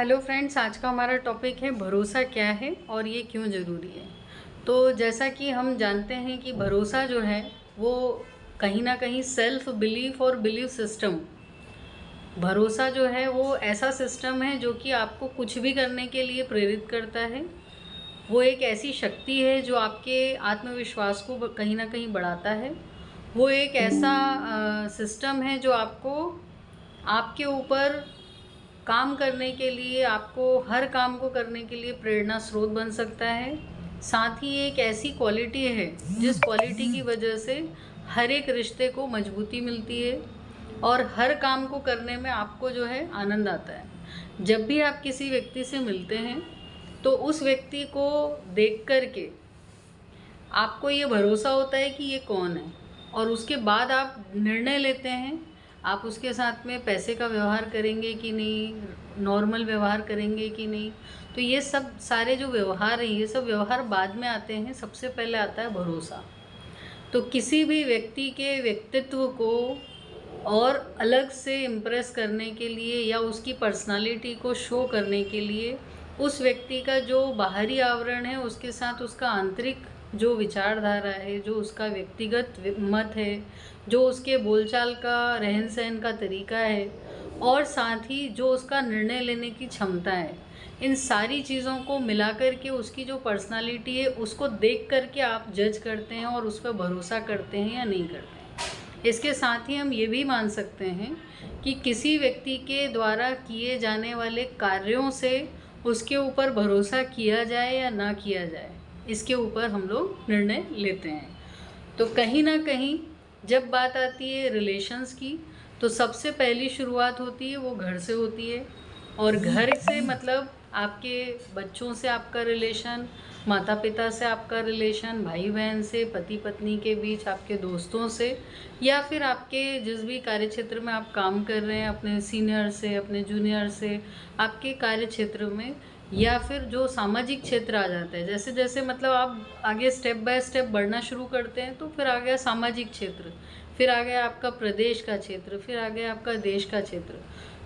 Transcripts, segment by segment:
Hello friends, आज का हमारा टॉपिक है भरोसा क्या है और ये क्यों ज़रूरी है। तो जैसा कि हम जानते हैं कि भरोसा जो है वो कहीं ना कहीं सेल्फ बिलीफ और बिलीफ सिस्टम, भरोसा जो है वो ऐसा सिस्टम है जो कि आपको कुछ भी करने के लिए प्रेरित करता है। वो एक ऐसी शक्ति है जो आपके आत्मविश्वास को कहीं ना कहीं बढ़ाता है। वो एक ऐसा सिस्टम है जो आपको आपके ऊपर काम करने के लिए, आपको हर काम को करने के लिए प्रेरणा स्रोत बन सकता है। साथ ही एक ऐसी क्वालिटी है जिस क्वालिटी की वजह से हर एक रिश्ते को मजबूती मिलती है और हर काम को करने में आपको जो है आनंद आता है। जब भी आप किसी व्यक्ति से मिलते हैं तो उस व्यक्ति को देख कर के आपको ये भरोसा होता है कि ये कौन है, और उसके बाद आप निर्णय लेते हैं आप उसके साथ में पैसे का व्यवहार करेंगे कि नहीं, नॉर्मल व्यवहार करेंगे कि नहीं। तो ये सब सारे जो व्यवहार हैं, ये सब व्यवहार बाद में आते हैं, सबसे पहले आता है भरोसा। तो किसी भी व्यक्ति के व्यक्तित्व को और अलग से इम्प्रेस करने के लिए या उसकी पर्सनालिटी को शो करने के लिए उस व्यक्ति का जो बाहरी आवरण है उसके साथ उसका आंतरिक जो विचारधारा है, जो उसका व्यक्तिगत मत है, जो उसके बोलचाल का रहन सहन का तरीका है, और साथ ही जो उसका निर्णय लेने की क्षमता है, इन सारी चीज़ों को मिलाकर के उसकी जो पर्सनालिटी है उसको देख कर के आप जज करते हैं और उस पर भरोसा करते हैं या नहीं करते हैं। इसके साथ ही हम ये भी मान सकते हैं कि किसी व्यक्ति के द्वारा किए जाने वाले कार्यों से उसके ऊपर भरोसा किया जाए या ना किया जाए, इसके ऊपर हम लोग निर्णय लेते हैं। तो कहीं ना कहीं जब बात आती है रिलेशंस की, तो सबसे पहली शुरुआत होती है वो घर से होती है। और घर से मतलब आपके बच्चों से आपका रिलेशन, माता पिता से आपका रिलेशन, भाई बहन से, पति पत्नी के बीच, आपके दोस्तों से, या फिर आपके जिस भी कार्य क्षेत्र में आप काम कर रहे हैं अपने सीनियर से, अपने जूनियर से, आपके कार्य क्षेत्र में, या फिर जो सामाजिक क्षेत्र आ जाता है। जैसे जैसे मतलब आप आगे स्टेप बाय स्टेप बढ़ना शुरू करते हैं तो फिर आ गया सामाजिक क्षेत्र, फिर आ गया आपका प्रदेश का क्षेत्र, फिर आ गया आपका देश का क्षेत्र।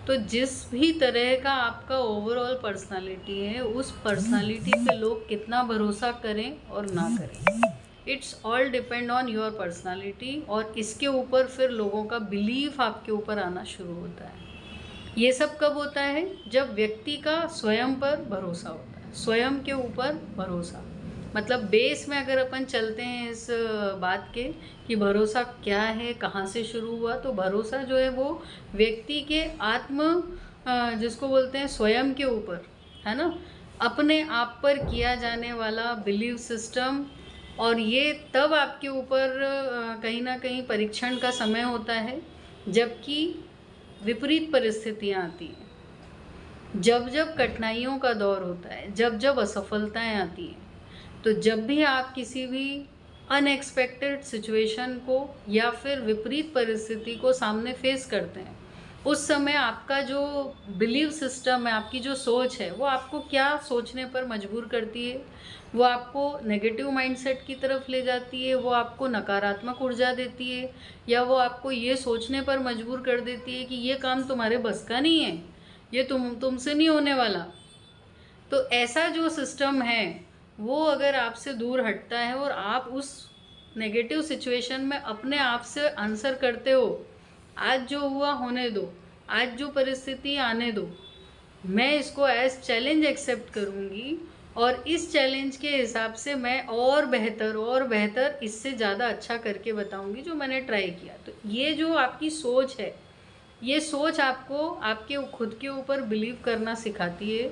तो जिस भी तरह का आपका ओवरऑल पर्सनालिटी है, उस पर्सनालिटी पे लोग कितना भरोसा करें और ना करें, it's all depend on your personality. और इसके ऊपर फिर लोगों का बिलीफ आपके ऊपर आना शुरू होता है। ये सब कब होता है? जब व्यक्ति का स्वयं पर भरोसा होता है, स्वयं के ऊपर भरोसा। मतलब बेस में अगर अपन चलते हैं इस बात के कि भरोसा क्या है, कहाँ से शुरू हुआ, तो भरोसा जो है वो व्यक्ति के जिसको बोलते हैं स्वयं के ऊपर, है ना, अपने आप पर किया जाने वाला बिलीव सिस्टम। और ये तब आपके ऊपर कहीं ना कहीं परीक्षण का समय होता है जबकि विपरीत परिस्थितियाँ आती हैं, जब जब कठिनाइयों का दौर होता है, जब जब असफलताएं आती हैं, तो जब भी आप किसी भी अनएक्सपेक्टेड सिचुएशन को या फिर विपरीत परिस्थिति को सामने फेस करते हैं, उस समय आपका जो बिलीव सिस्टम है, आपकी जो सोच है, वो आपको क्या सोचने पर मजबूर करती है? वो आपको नेगेटिव माइंडसेट की तरफ ले जाती है, वो आपको नकारात्मक ऊर्जा देती है, या वो आपको ये सोचने पर मजबूर कर देती है कि ये काम तुम्हारे बस का नहीं है, ये तुमसे नहीं होने वाला। तो ऐसा जो सिस्टम है वो अगर आपसे दूर हटता है और आप उस नेगेटिव सिचुएशन में अपने आप से आंसर करते हो, आज जो हुआ होने दो, आज जो परिस्थिति आने दो, मैं इसको एज चैलेंज एक्सेप्ट करूँगी और इस चैलेंज के हिसाब से मैं और बेहतर इससे ज़्यादा अच्छा करके बताऊँगी जो मैंने ट्राई किया। तो ये जो आपकी सोच है, ये सोच आपको आपके खुद के ऊपर बिलीव करना सिखाती है।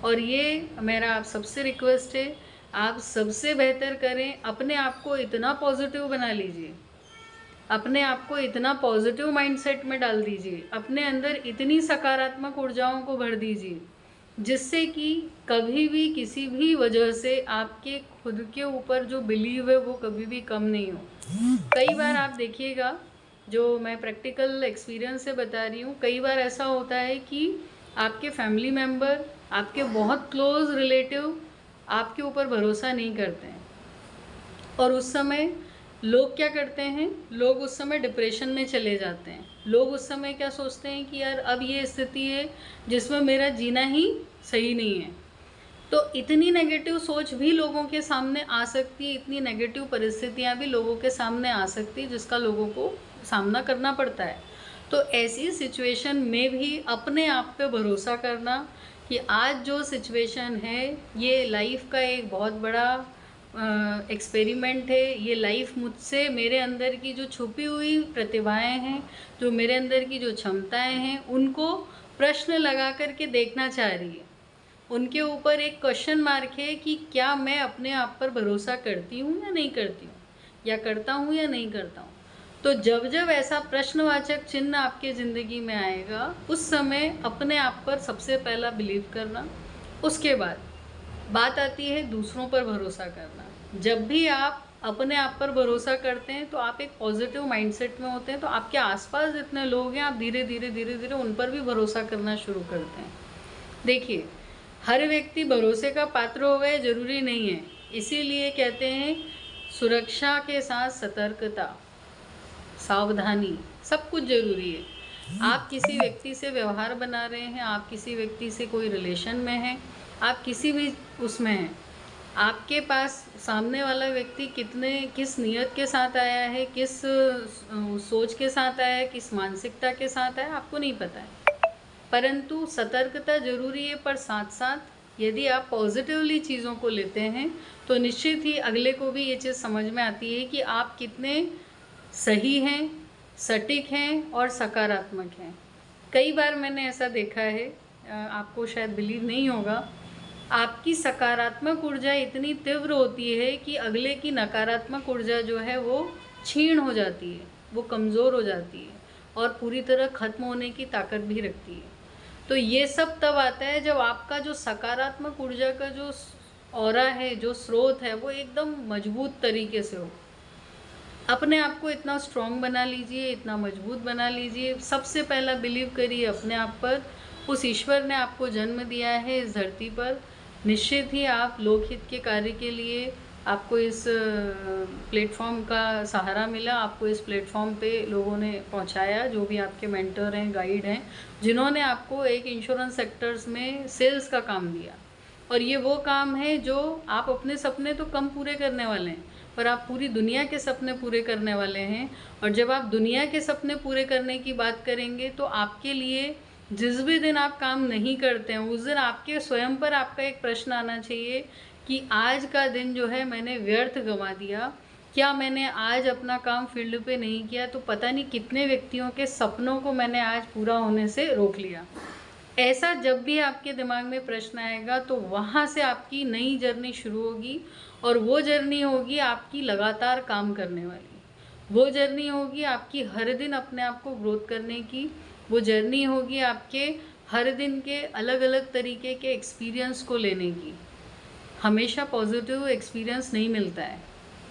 और ये मेरा आप सबसे रिक्वेस्ट है, आप सबसे बेहतर करें, अपने आप को इतना पॉजिटिव बना लीजिए, अपने आप को इतना पॉजिटिव माइंडसेट में डाल दीजिए, अपने अंदर इतनी सकारात्मक ऊर्जाओं को भर दीजिए, जिससे कि कभी भी किसी भी वजह से आपके खुद के ऊपर जो बिलीव है वो कभी भी कम नहीं हो। कई बार आप देखिएगा, जो मैं प्रैक्टिकल एक्सपीरियंस से बता रही हूँ, कई बार ऐसा होता है कि आपके फैमिली मेम्बर, आपके बहुत क्लोज रिलेटिव आपके ऊपर भरोसा नहीं करते हैं, और उस समय लोग क्या करते हैं, लोग उस समय डिप्रेशन में चले जाते हैं। लोग उस समय क्या सोचते हैं कि यार अब ये स्थिति है जिसमें मेरा जीना ही सही नहीं है। तो इतनी नेगेटिव सोच भी लोगों के सामने आ सकती है, इतनी नेगेटिव परिस्थितियाँ भी लोगों के सामने आ सकती है, जिसका लोगों को सामना करना पड़ता है। तो ऐसी सिचुएशन में भी अपने आप पे भरोसा करना कि आज जो सिचुएशन है ये लाइफ का एक बहुत बड़ा एक्सपेरिमेंट है। ये लाइफ मुझसे, मेरे अंदर की जो छुपी हुई प्रतिभाएं हैं, जो मेरे अंदर की जो क्षमताएं हैं, उनको प्रश्न लगा करके देखना चाह रही है। उनके ऊपर एक क्वेश्चन मार्क है कि क्या मैं अपने आप पर भरोसा करती हूँ या नहीं करती हूँ, या करता हूँ या नहीं करता हूँ। तो जब जब ऐसा प्रश्नवाचक चिन्ह आपके ज़िंदगी में आएगा, उस समय अपने आप पर सबसे पहला बिलीव करना। उसके बाद बात आती है दूसरों पर भरोसा करना। जब भी आप अपने आप पर भरोसा करते हैं तो आप एक पॉजिटिव माइंडसेट में होते हैं, तो आपके आसपास जितने लोग हैं, आप धीरे धीरे उन पर भी भरोसा करना शुरू करते हैं। देखिए, हर व्यक्ति भरोसे का पात्र हो गए ज़रूरी नहीं है। इसीलिए कहते हैं सुरक्षा के साथ सतर्कता, सावधानी, सब कुछ ज़रूरी है। आप किसी व्यक्ति से व्यवहार बना रहे हैं, आप किसी व्यक्ति से कोई रिलेशन में हैं, आप किसी भी उसमें हैं, आपके पास सामने वाला व्यक्ति किस नियत के साथ आया है, किस सोच के साथ आया है, किस मानसिकता के साथ आया है, आपको नहीं पता है। परंतु सतर्कता ज़रूरी है, पर साथ साथ यदि आप पॉजिटिवली चीज़ों को लेते हैं तो निश्चित ही अगले को भी ये चीज़ समझ में आती है कि आप कितने सही हैं, सटीक हैं और सकारात्मक हैं। कई बार मैंने ऐसा देखा है, आपको शायद बिलीव नहीं होगा, आपकी सकारात्मक ऊर्जा इतनी तीव्र होती है कि अगले की नकारात्मक ऊर्जा जो है वो क्षीण हो जाती है, वो कमज़ोर हो जाती है और पूरी तरह ख़त्म होने की ताकत भी रखती है। तो ये सब तब आता है जब आपका जो सकारात्मक ऊर्जा का जो ऑरा है, जो स्रोत है, वो एकदम मजबूत तरीके से हो। अपने आप को इतना स्ट्रॉन्ग बना लीजिए, इतना मजबूत बना लीजिए। सबसे पहला बिलीव करिए अपने आप पर। उस ईश्वर ने आपको जन्म दिया है इस धरती पर, निश्चित ही आप लोकहित के कार्य के लिए, आपको इस प्लेटफॉर्म का सहारा मिला, आपको इस प्लेटफॉर्म पे लोगों ने पहुंचाया, जो भी आपके मेंटर हैं, गाइड हैं, जिन्होंने आपको एक इंश्योरेंस सेक्टर्स में सेल्स का काम दिया। और ये वो काम है जो आप अपने सपने तो कम पूरे करने वाले हैं, पर आप पूरी दुनिया के सपने पूरे करने वाले हैं। और जब आप दुनिया के सपने पूरे करने की बात करेंगे तो आपके लिए जिस भी दिन आप काम नहीं करते हैं, उस दिन आपके स्वयं पर आपका एक प्रश्न आना चाहिए कि आज का दिन जो है मैंने व्यर्थ गंवा दिया। क्या मैंने आज अपना काम फील्ड पे नहीं किया तो पता नहीं कितने व्यक्तियों के सपनों को मैंने आज पूरा होने से रोक लिया। ऐसा जब भी आपके दिमाग में प्रश्न आएगा तो वहाँ से आपकी नई जर्नी शुरू होगी, और वो जर्नी होगी आपकी लगातार काम करने वाली। वो जर्नी होगी आपकी हर दिन अपने आप को ग्रोथ करने की। वो जर्नी होगी आपके हर दिन के अलग अलग तरीके के एक्सपीरियंस को लेने की। हमेशा पॉजिटिव एक्सपीरियंस नहीं मिलता है,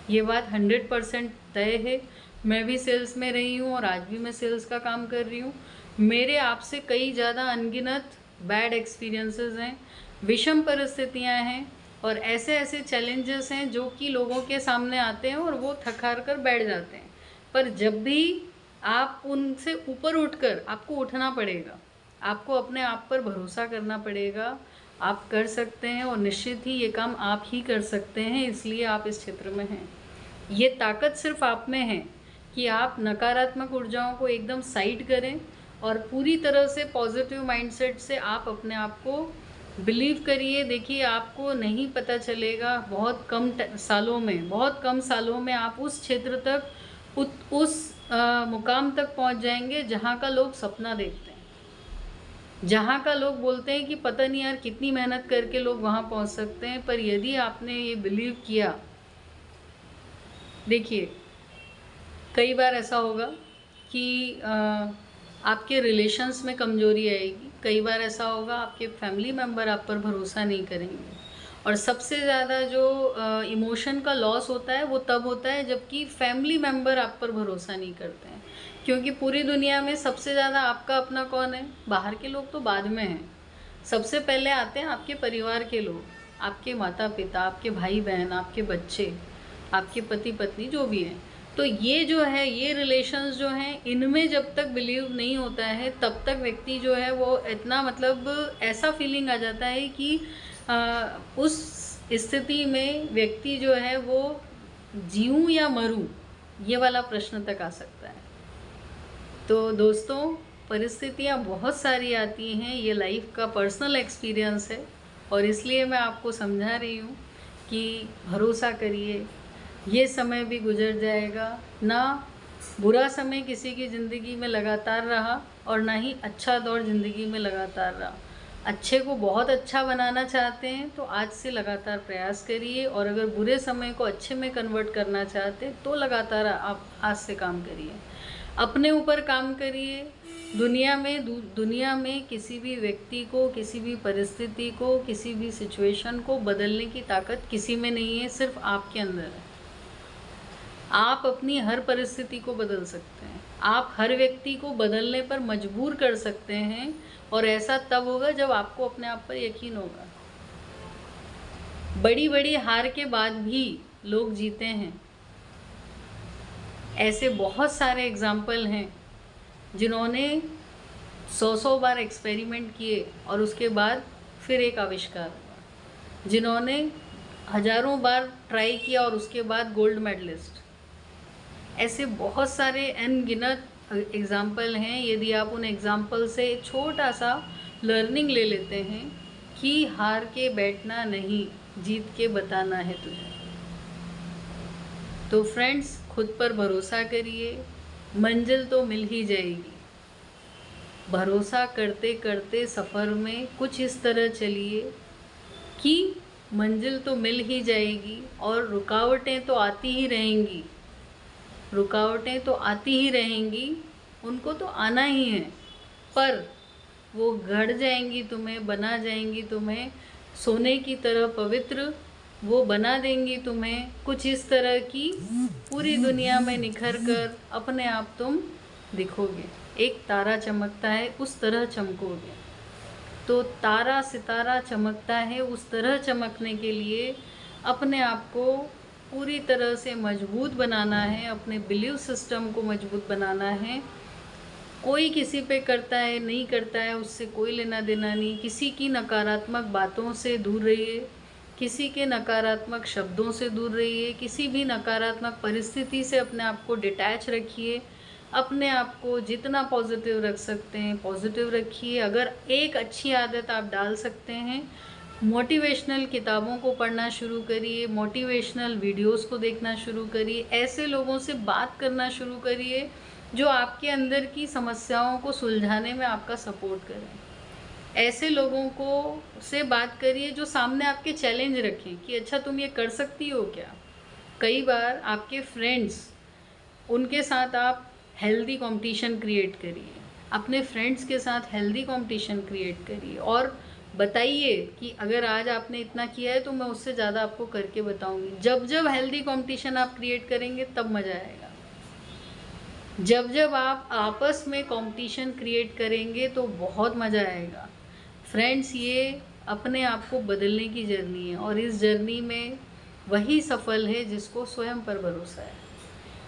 ये बात 100% तय है। मैं भी सेल्स में रही हूँ और आज भी मैं सेल्स का काम कर रही हूँ। मेरे आपसे कई ज़्यादा अनगिनत बैड एक्सपीरियंसेस हैं, विषम परिस्थितियाँ हैं और ऐसे ऐसे चैलेंजेस हैं जो कि लोगों के सामने आते हैं और वो थक हार कर बैठ जाते हैं। पर जब भी आप उनसे ऊपर उठकर, आपको उठना पड़ेगा, आपको अपने आप पर भरोसा करना पड़ेगा। आप कर सकते हैं और निश्चित ही ये काम आप ही कर सकते हैं, इसलिए आप इस क्षेत्र में हैं। ये ताकत सिर्फ आप में है कि आप नकारात्मक ऊर्जाओं को एकदम साइड करें और पूरी तरह से पॉजिटिव माइंडसेट से आप अपने आप को बिलीव करिए। देखिए, आपको नहीं पता चलेगा, बहुत कम सालों में आप उस क्षेत्र तक, उस मुकाम तक पहुंच जाएंगे जहां का लोग सपना देखते हैं, जहाँ का लोग बोलते हैं कि पता नहीं यार कितनी मेहनत करके लोग वहाँ पहुँच सकते हैं। पर यदि आपने ये बिलीव किया, देखिए कई बार ऐसा होगा कि आपके रिलेशंस में कमजोरी आएगी, कई बार ऐसा होगा आपके फैमिली मेम्बर आप पर भरोसा नहीं करेंगे, और सबसे ज़्यादा जो इमोशन का लॉस होता है वो तब होता है जबकि फैमिली मेम्बर आप पर भरोसा नहीं करते हैं। क्योंकि पूरी दुनिया में सबसे ज़्यादा आपका अपना कौन है? बाहर के लोग तो बाद में हैं, सबसे पहले आते हैं आपके परिवार के लोग, आपके माता पिता, आपके भाई बहन, आपके बच्चे, आपके पति पत्नी, जो भी हैं। तो ये जो है, ये रिलेशंस जो हैं, इनमें जब तक बिलीव नहीं होता है तब तक व्यक्ति जो है वो इतना मतलब ऐसा फीलिंग आ जाता है कि उस स्थिति में व्यक्ति जो है वो जीऊँ या मरूँ, ये वाला प्रश्न तक आ सकता है। तो दोस्तों, परिस्थितियाँ बहुत सारी आती हैं, ये लाइफ का पर्सनल एक्सपीरियंस है और इसलिए मैं आपको समझा रही हूँ कि भरोसा करिए, ये समय भी गुजर जाएगा। ना बुरा समय किसी की ज़िंदगी में लगातार रहा और ना ही अच्छा दौर ज़िंदगी में लगातार रहा। अच्छे को बहुत अच्छा बनाना चाहते हैं तो आज से लगातार प्रयास करिए, और अगर बुरे समय को अच्छे में कन्वर्ट करना चाहते हैं तो लगातार आप आज से काम करिए, अपने ऊपर काम करिए। दुनिया में किसी भी व्यक्ति को, किसी भी परिस्थिति को, किसी भी सिचुएशन को बदलने की ताकत किसी में नहीं है, सिर्फ आपके अंदर है। आप अपनी हर परिस्थिति को बदल सकते हैं, आप हर व्यक्ति को बदलने पर मजबूर कर सकते हैं, और ऐसा तब होगा जब आपको अपने आप पर यकीन होगा। बड़ी बड़ी हार के बाद भी लोग जीते हैं। ऐसे बहुत सारे एग्जाम्पल हैं जिन्होंने 100 बार एक्सपेरिमेंट किए और उसके बाद फिर एक आविष्कार हुआ, जिन्होंने हजारों बार ट्राई किया और उसके बाद गोल्ड मेडलिस्ट। ऐसे बहुत सारे अनगिनत एग्जाम्पल हैं। यदि आप उन एग्जाम्पल से छोटा सा लर्निंग ले लेते हैं कि हार के बैठना नहीं, जीत के बताना है तुझे। तो फ्रेंड्स, खुद पर भरोसा करिए, मंजिल तो मिल ही जाएगी। भरोसा करते करते सफ़र में कुछ इस तरह चलिए कि मंजिल तो मिल ही जाएगी, और रुकावटें तो आती ही रहेंगी, रुकावटें तो आती ही रहेंगी, उनको तो आना ही है, पर वो गढ़ जाएंगी तुम्हें, बना जाएंगी तुम्हें सोने की तरह पवित्र, वो बना देंगी तुम्हें कुछ इस तरह की पूरी दुनिया में निखर कर अपने आप तुम दिखोगे। एक तारा चमकता है, उस तरह चमकोगे। तो तारा सितारा चमकता है, उस तरह चमकने के लिए अपने आप को पूरी तरह से मजबूत बनाना है, अपने बिलीव सिस्टम को मजबूत बनाना है। कोई किसी पे करता है नहीं करता है, उससे कोई लेना देना नहीं। किसी की नकारात्मक बातों से दूर रहिए, किसी के नकारात्मक शब्दों से दूर रहिए, किसी भी नकारात्मक परिस्थिति से अपने आप को डिटैच रखिए। अपने आप को जितना पॉजिटिव रख सकते हैं पॉजिटिव रखिए। अगर एक अच्छी आदत आप डाल सकते हैं, मोटिवेशनल किताबों को पढ़ना शुरू करिए, मोटिवेशनल वीडियोस को देखना शुरू करिए, ऐसे लोगों से बात करना शुरू करिए जो आपके अंदर की समस्याओं को सुलझाने में आपका सपोर्ट करें। ऐसे लोगों को से बात करिए जो सामने आपके चैलेंज रखें कि अच्छा तुम ये कर सकती हो क्या। कई बार आपके फ्रेंड्स, उनके साथ आप हेल्दी कंपटीशन क्रिएट करिए, अपने फ्रेंड्स के साथ हेल्दी कंपटीशन क्रिएट करिए और बताइए कि अगर आज आपने इतना किया है तो मैं उससे ज़्यादा आपको करके बताऊंगी। जब जब हेल्दी कंपटीशन आप क्रिएट करेंगे तब मज़ा आएगा। जब जब आप आपस में कंपटीशन क्रिएट करेंगे तो बहुत मज़ा आएगा। फ्रेंड्स, ये अपने आप को बदलने की जर्नी है और इस जर्नी में वही सफल है जिसको स्वयं पर भरोसा है।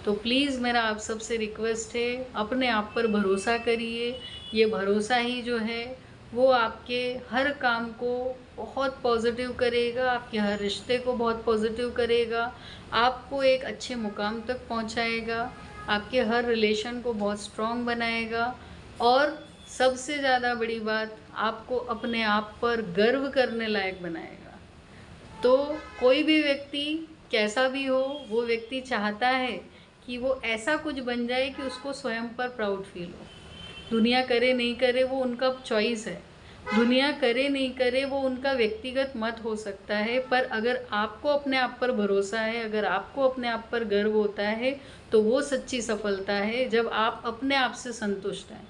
तो प्लीज़ मेरा आप सबसे रिक्वेस्ट है, अपने आप पर भरोसा करिए। ये भरोसा ही जो है वो आपके हर काम को बहुत पॉजिटिव करेगा, आपके हर रिश्ते को बहुत पॉजिटिव करेगा, आपको एक अच्छे मुकाम तक पहुंचाएगा, आपके हर रिलेशन को बहुत स्ट्रॉन्ग बनाएगा और सबसे ज़्यादा बड़ी बात, आपको अपने आप पर गर्व करने लायक बनाएगा। तो कोई भी व्यक्ति कैसा भी हो, वो व्यक्ति चाहता है कि वो ऐसा कुछ बन जाए कि उसको स्वयं पर प्राउड फील हो। दुनिया करे नहीं करे वो उनका चॉइस है, दुनिया करे नहीं करे वो उनका व्यक्तिगत मत हो सकता है, पर अगर आपको अपने आप पर भरोसा है, अगर आपको अपने आप पर गर्व होता है तो वो सच्ची सफलता है जब आप अपने आप से संतुष्ट हैं।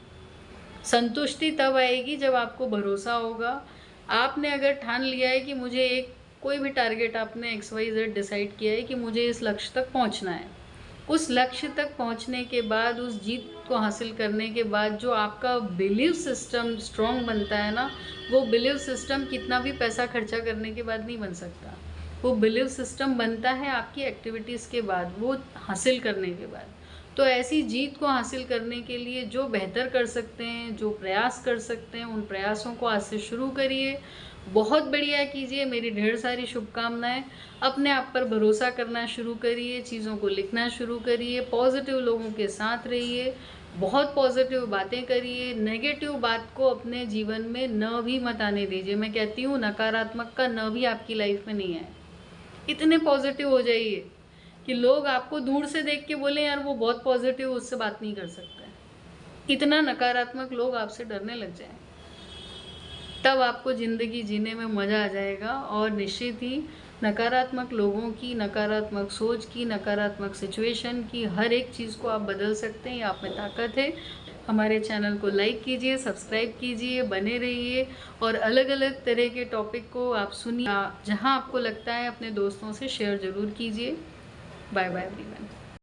संतुष्टि तब आएगी जब आपको भरोसा होगा। आपने अगर ठान लिया है कि मुझे कोई भी टारगेट, आपने XYZ डिसाइड किया है कि मुझे इस लक्ष्य तक पहुंचना है, उस लक्ष्य तक पहुंचने के बाद, उस जीत को हासिल करने के बाद जो आपका बिलीव सिस्टम स्ट्रॉन्ग बनता है ना, वो बिलीव सिस्टम कितना भी पैसा खर्चा करने के बाद नहीं बन सकता। वो बिलीव सिस्टम बनता है आपकी एक्टिविटीज़ के बाद, वो हासिल करने के बाद। तो ऐसी जीत को हासिल करने के लिए जो बेहतर कर सकते हैं, जो प्रयास कर सकते हैं, उन प्रयासों को आज से शुरू करिए। बहुत बढ़िया कीजिए, मेरी ढेर सारी शुभकामनाएं। अपने आप पर भरोसा करना शुरू करिए, चीज़ों को लिखना शुरू करिए, पॉजिटिव लोगों के साथ रहिए, बहुत पॉजिटिव बातें करिए, नेगेटिव बात को अपने जीवन में न भी मत आने दीजिए। मैं कहती हूँ नकारात्मक का न भी आपकी लाइफ में नहीं आए। इतने पॉजिटिव हो जाइए कि लोग आपको दूर से देख के बोले यार वो बहुत पॉजिटिव, उससे बात नहीं कर सकते। इतना नकारात्मक लोग आपसे डरने लग जाएं, तब आपको ज़िंदगी जीने में मज़ा आ जाएगा। और निश्चित ही नकारात्मक लोगों की, नकारात्मक सोच की, नकारात्मक सिचुएशन की, हर एक चीज़ को आप बदल सकते हैं, ये आप में ताकत है। हमारे चैनल को लाइक कीजिए, सब्सक्राइब कीजिए, बने रहिए और अलग अलग तरह के टॉपिक को आप सुनिए। जहाँ आपको लगता है अपने दोस्तों से शेयर ज़रूर कीजिए। Bye bye everyone.